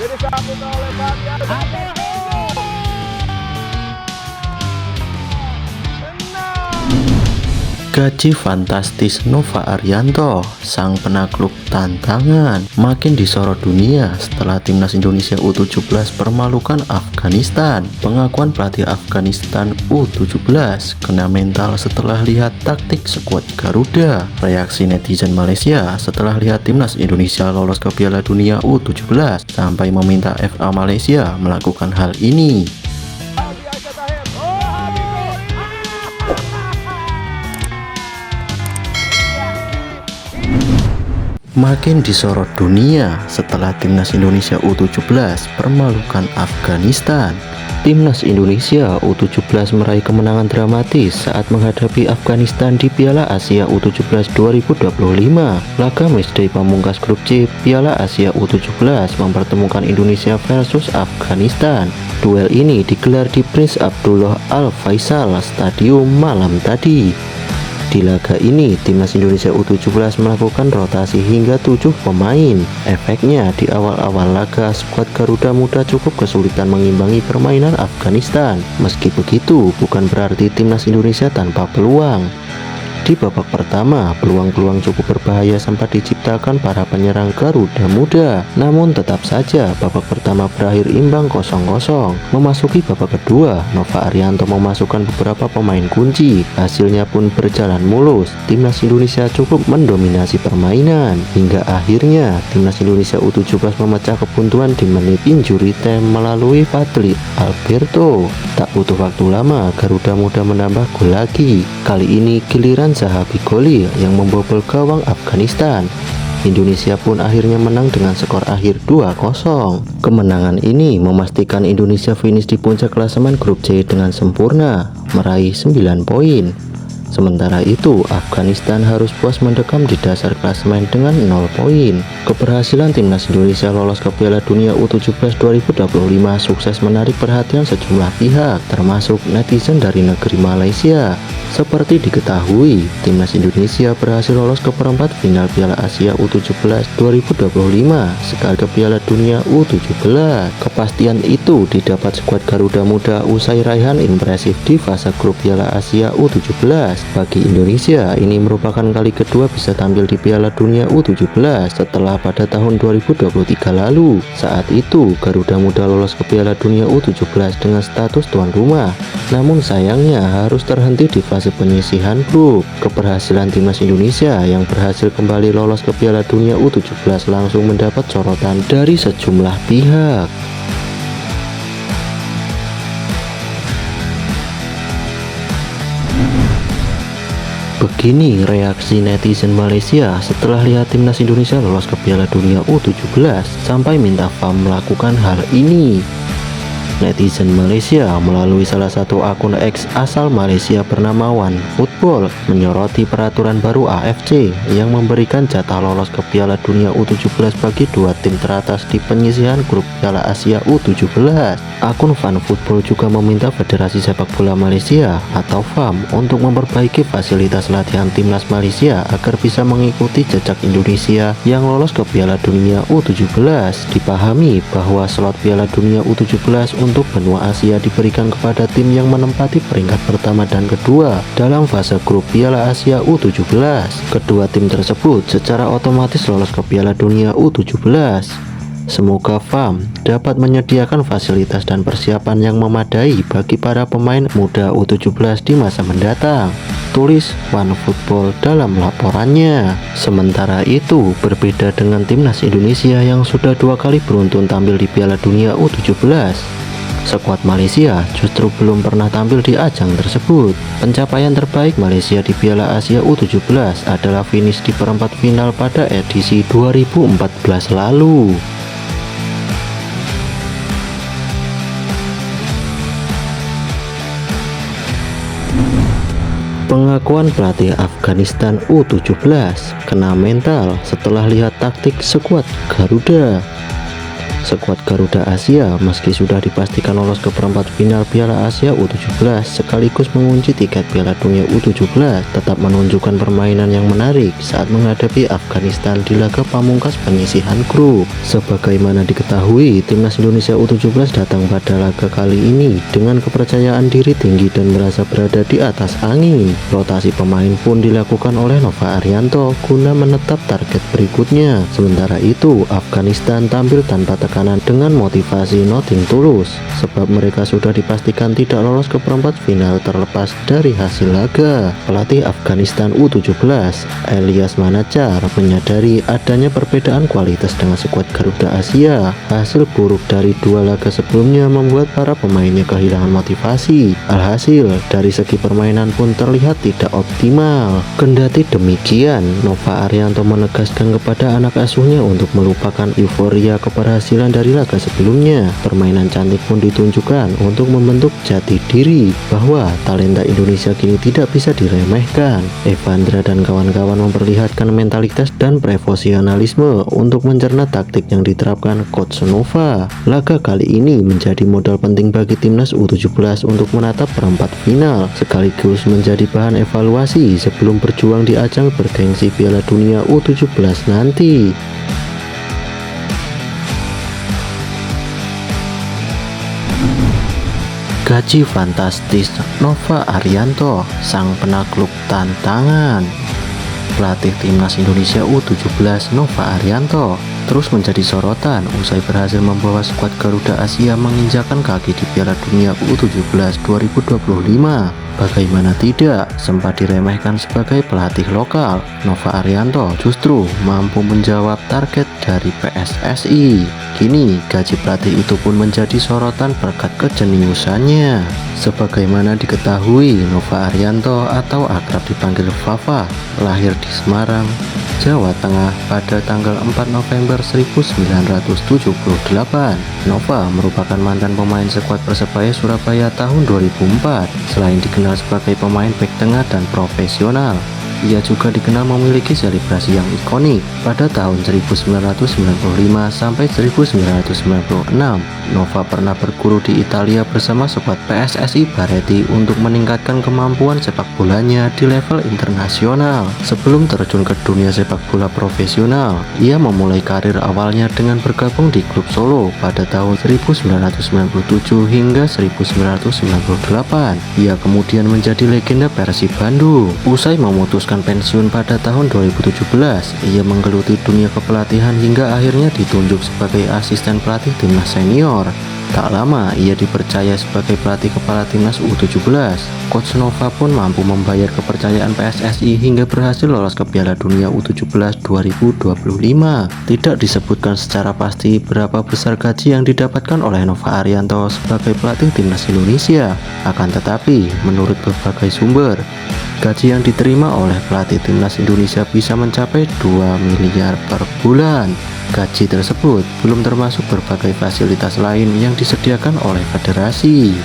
disambut oleh Fabian. Gaji fantastis Nova Arianto, sang penakluk tantangan, makin disorot dunia setelah timnas Indonesia U17 permalukan Afghanistan. Pengakuan pelatih Afghanistan U17 kena mental setelah lihat taktik skuad Garuda. Reaksi netizen Malaysia setelah lihat timnas Indonesia lolos ke Piala Dunia U17 sampai meminta FA Malaysia melakukan hal ini. Makin disorot dunia setelah timnas Indonesia U17 permalukan Afghanistan. Timnas Indonesia U17 meraih kemenangan dramatis saat menghadapi Afghanistan di Piala Asia U17 2025. Laga matchday pamungkas grup C Piala Asia U17 mempertemukan Indonesia versus Afghanistan. Duel ini digelar di Prince Abdullah Al Faisal Stadium malam tadi. Di laga ini, timnas Indonesia U17 melakukan rotasi hingga 7 pemain. Efeknya, di awal-awal laga, skuad Garuda Muda cukup kesulitan mengimbangi permainan Afghanistan. Meski begitu, bukan berarti timnas Indonesia tanpa peluang. Di babak pertama, peluang-peluang cukup berbahaya sempat diciptakan para penyerang Garuda Muda. Namun tetap saja babak pertama berakhir imbang 0-0. Memasuki babak kedua, Nova Arianto memasukkan beberapa pemain kunci. Hasilnya pun berjalan mulus. Timnas Indonesia cukup mendominasi permainan. Hingga akhirnya, timnas Indonesia U17 memecah kebuntuan di menit injury time melalui Fadli Alberto. Tak butuh waktu lama, Garuda Muda menambah gol lagi. Kali ini giliran Zahabi Goli yang membobol gawang Afghanistan. Indonesia pun akhirnya menang dengan skor akhir 2-0. Kemenangan ini memastikan Indonesia finish di puncak klasemen grup C dengan sempurna, meraih 9 poin. Sementara itu, Afghanistan harus puas mendekam di dasar klasemen dengan 0 poin. Keberhasilan timnas Indonesia lolos ke Piala Dunia U17 2025 sukses menarik perhatian sejumlah pihak, termasuk netizen dari negeri Malaysia. Seperti diketahui, timnas Indonesia berhasil lolos ke perempat final Piala Asia U17 2025 sekali ke Piala Dunia U17. Kepastian itu didapat skuad Garuda Muda usai raihan impresif di fase grup Piala Asia U17. Bagi Indonesia, ini merupakan kali kedua bisa tampil di Piala Dunia U17 setelah pada tahun 2023 lalu. Saat itu, Garuda Muda lolos ke Piala Dunia U17 dengan status tuan rumah. Namun sayangnya harus terhenti di fase penyisihan grup. Keberhasilan timnas Indonesia yang berhasil kembali lolos ke Piala Dunia U17 langsung mendapat sorotan dari sejumlah pihak. Begini reaksi netizen Malaysia setelah lihat timnas Indonesia lolos ke Piala Dunia U17 sampai minta FAM melakukan hal ini. Netizen Malaysia melalui salah satu akun X asal Malaysia bernama One Football menyoroti peraturan baru AFC yang memberikan jatah lolos ke Piala Dunia U17 bagi dua tim teratas di penyisihan grup Piala Asia U17. Akun One Football juga meminta Federasi Sepak Bola Malaysia atau FAM untuk memperbaiki fasilitas latihan timnas Malaysia agar bisa mengikuti jejak Indonesia yang lolos ke Piala Dunia U17. Dipahami bahwa slot Piala Dunia U17 untuk benua Asia diberikan kepada tim yang menempati peringkat pertama dan kedua dalam fase grup Piala Asia U17. Kedua tim tersebut secara otomatis lolos ke Piala Dunia U17. Semoga FAM dapat menyediakan fasilitas dan persiapan yang memadai bagi para pemain muda U17 di masa mendatang, tulis One Football dalam laporannya. Sementara itu, berbeda dengan timnas Indonesia yang sudah 2 kali beruntun tampil di Piala Dunia U17, skuad Malaysia justru belum pernah tampil di ajang tersebut. Pencapaian terbaik Malaysia di Piala Asia U17 adalah finish di perempat final pada edisi 2014 lalu. Pengakuan pelatih Afghanistan U17 kena mental setelah lihat taktik skuad Garuda. Skuad Garuda Asia meski sudah dipastikan lolos ke perempat final Piala Asia U17 sekaligus mengunci tiket Piala Dunia U17, tetap menunjukkan permainan yang menarik saat menghadapi Afghanistan di laga pamungkas penyisihan grup. Sebagaimana diketahui, timnas Indonesia U17 datang pada laga kali ini dengan kepercayaan diri tinggi dan merasa berada di atas angin. Rotasi pemain pun dilakukan oleh Nova Arianto guna menetap target berikutnya. Sementara itu, Afghanistan tampil tanpa tekanan dengan motivasi nothing tulus, sebab mereka sudah dipastikan tidak lolos ke perempat final terlepas dari hasil laga. Pelatih Afghanistan U17, Elias Manacar, menyadari adanya perbedaan kualitas dengan skuad Garuda Asia. Hasil buruk dari dua laga sebelumnya membuat para pemainnya kehilangan motivasi. Alhasil, dari segi permainan pun terlihat tidak optimal. Kendati demikian, Nova Arianto menegaskan kepada anak asuhnya untuk melupakan euforia keberhasilan dari laga sebelumnya. Permainan cantik pun ditunjukkan untuk membentuk jati diri bahwa talenta Indonesia kini tidak bisa diremehkan. Evandra dan kawan-kawan memperlihatkan mentalitas dan profesionalisme untuk mencerna taktik yang diterapkan Coach Nova. Laga kali ini menjadi modal penting bagi timnas U17 untuk menatap perempat final, sekaligus menjadi bahan evaluasi sebelum berjuang di ajang bergengsi Piala Dunia U17 nanti. Gaji fantastis Nova Arianto, sang penakluk tantangan. Pelatih timnas Indonesia U17 Nova Arianto terus menjadi sorotan usai berhasil membawa skuad Garuda Asia menginjakan kaki di Piala Dunia U17 2025. Bagaimana tidak, sempat diremehkan sebagai pelatih lokal, Nova Arianto justru mampu menjawab target dari PSSI. Kini, gaji pelatih itu pun menjadi sorotan berkat kejeniusannya. Sebagaimana diketahui, Nova Arianto atau akrab dipanggil Fafa, lahir di Semarang, Jawa Tengah pada tanggal 4 November 1978. Nova merupakan mantan pemain skuad Persebaya Surabaya tahun 2004. Selain dikenal sebagai pemain bek tengah dan profesional, ia juga dikenal memiliki selebrasi yang ikonik. Pada tahun 1995 sampai 1996, Nova pernah berguru di Italia bersama skuad PSSI Bareti untuk meningkatkan kemampuan sepak bolanya di level internasional. Sebelum terjun ke dunia sepak bola profesional, ia memulai karir awalnya dengan bergabung di klub Solo pada tahun 1997 hingga 1998. Ia kemudian menjadi legenda Persib Bandung. Usai memutuskan pensiun pada tahun 2017, ia menggeluti dunia kepelatihan hingga akhirnya ditunjuk sebagai asisten pelatih timnas senior. Tak lama ia dipercaya sebagai pelatih kepala timnas U17. Coach Nova pun mampu membayar kepercayaan PSSI hingga berhasil lolos ke Piala Dunia U17 2025. Tidak disebutkan secara pasti berapa besar gaji yang didapatkan oleh Nova Arianto sebagai pelatih timnas Indonesia. Akan tetapi, menurut berbagai sumber, gaji yang diterima oleh pelatih timnas Indonesia bisa mencapai 2 miliar per bulan. Gaji tersebut belum termasuk berbagai fasilitas lain yang disediakan oleh federasi.